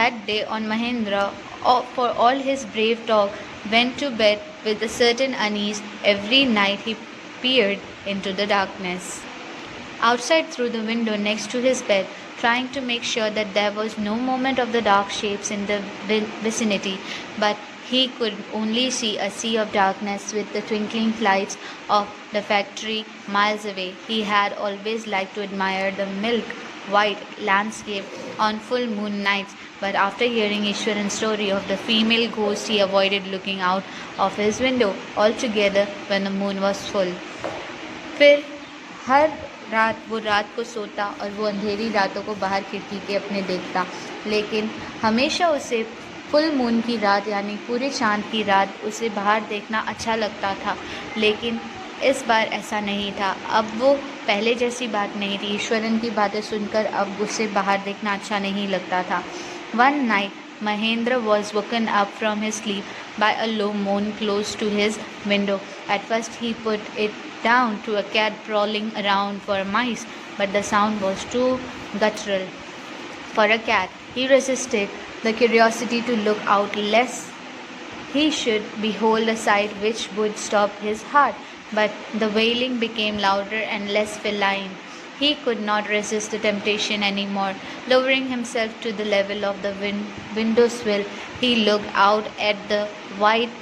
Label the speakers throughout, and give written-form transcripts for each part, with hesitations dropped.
Speaker 1: that day on, Mahendra, for all his brave talk, went to bed with a certain unease. Every night he peered into the darkness outside through the window next to his bed, trying to make sure that there was no movement of the dark shapes in the vicinity, but he could only see a sea of darkness with the twinkling lights of the factory miles away. He had always liked to admire the milk white landscape on full moon nights, but after hearing Ishwaran's story of the female ghost, he avoided looking out of his window altogether when the moon was full. फिर हर रात वो रात को सोता और वो अंधेरी रातों को बाहर खिड़की के अपने देखता, लेकिन हमेशा उसे फुल मून की रात यानी पूरे चांद की रात उसे बाहर देखना अच्छा लगता था। लेकिन इस बार ऐसा नहीं था। अब वो पहले जैसी बात नहीं थी। ईश्वरन की बातें सुनकर अब उसे बाहर देखना अच्छा नहीं लगता था। One night Mahendra was woken up from his sleep by a low moan close to his window. At first he put it down to a cat prowling around for mice, but the sound was too guttural for a cat. He resisted the curiosity to look out lest he should behold a sight which would stop his heart, but the wailing became louder and less feline. He could not resist the temptation anymore. Lowering himself to the level of the window sill, he looked out at the white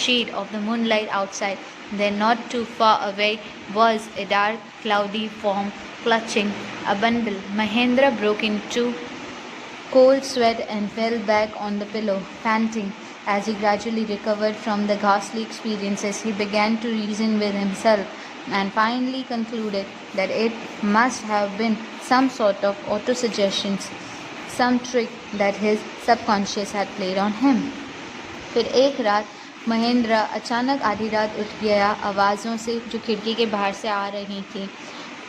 Speaker 1: sheet of the moonlight outside. Then, not too far away, was a dark, cloudy form clutching a bundle. Mahendra broke into cold sweat and fell back on the pillow, panting. As he gradually recovered from the ghastly experiences, he began to reason with himself and finally concluded that it must have been some sort of auto-suggestions, some trick that his subconscious had played on him. फिर एक रात महेंद्र अचानक आधी रात उठ गया आवाज़ों से जो खिड़की के बाहर से आ रही थी।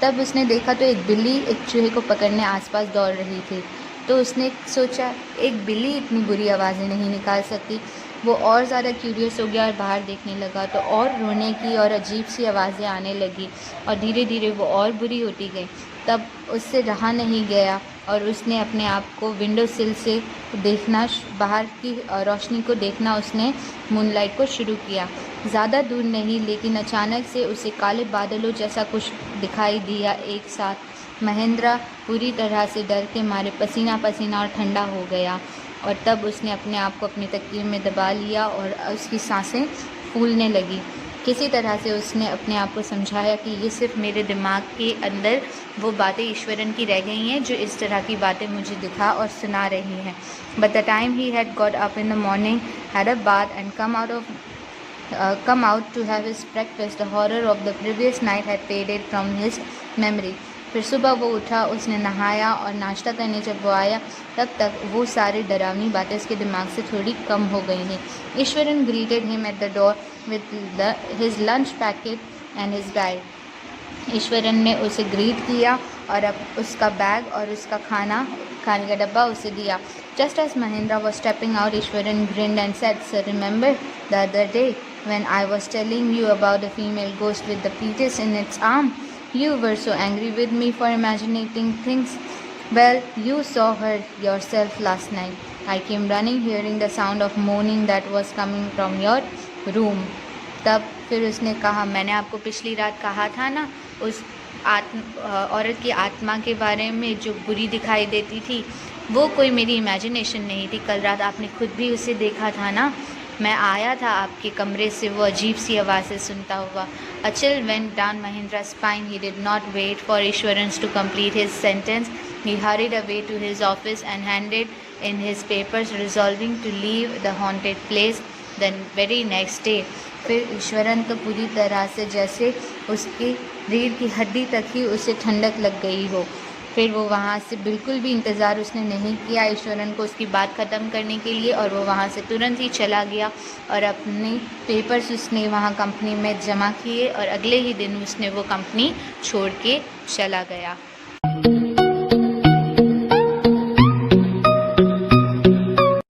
Speaker 1: तब उसने देखा तो एक बिल्ली एक चूहे को पकड़ने आसपास दौड़ रही थी। तो उसने सोचा एक बिल्ली इतनी बुरी आवाज़ें नहीं निकाल सकती। वो और ज़्यादा क्यूरियस हो गया और बाहर देखने लगा तो और रोने की और अजीब सी आवाज़ें आने लगी और धीरे धीरे वो और बुरी होती गई। तब उससे रहा नहीं गया और उसने अपने आप को विंडो सिल से देखना, बाहर की रोशनी को देखना उसने मूनलाइट को शुरू किया। ज़्यादा दूर नहीं, लेकिन अचानक से उसे काले बादलों जैसा कुछ दिखाई दिया एक साथ। महेंद्र पूरी तरह से डर के मारे पसीना पसीना और ठंडा हो गया और तब उसने अपने आप को अपनी तकिए में दबा लिया और उसकी सांसें फूलने लगी। किसी तरह से उसने अपने आप को समझाया कि ये सिर्फ मेरे दिमाग के अंदर वो बातें ईश्वरन की रह गई हैं जो इस तरह की बातें मुझे दिखा और सुना रही हैं। But the time he had got up in the morning, had a bath and come out to have his breakfast, the horror of the previous night had faded from his memory. फिर सुबह वो उठा, उसने नहाया और नाश्ता करने जब वो आया तब तक वो सारी डरावनी बातें उसके दिमाग से थोड़ी कम हो गई हैं। Eswaran greeted him at the door with his lunch packet and his guide. Eswaran ने उसे ग्रीट किया और अब उसका बैग और उसका खाने का डब्बा उसे दिया। Just as Mahendra was stepping out, Ishwaran grinned and said, "Sir, remember the other day when I was telling you about the female ghost with the fetus in its arm? You were so angry with me for imagining things. Well, you saw her yourself last night. I came running hearing the sound of moaning that was coming from your room." तब फिर उसने कहा, मैंने आपको पिछली रात कहा था ना उस औरत की आत्मा के बारे में जो बुरी दिखाई देती थी, वो कोई मेरी इमेजिनेशन नहीं थी। कल रात आपने खुद भी उसे देखा था ना। मैं आया था आपके कमरे से वो अजीब सी आवाज़ें सुनता हुआ। A chill went down Mahendra's spine. He did not wait for Ishwaran to complete his sentence. He hurried away to his office and handed in his papers, resolving to leave the haunted place the very next day. फिर ईश्वरन तो पूरी तरह से जैसे उसकी रीढ़ की हड्डी तक ही उसे ठंडक लग गई हो। फिर वो वहाँ से बिल्कुल भी इंतज़ार उसने नहीं किया ईश्वरन को उसकी बात ख़त्म करने के लिए और वो वहाँ से तुरंत ही चला गया और अपने पेपर्स उसने वहाँ कंपनी में जमा किए और अगले ही दिन उसने वो कंपनी छोड़ के चला गया।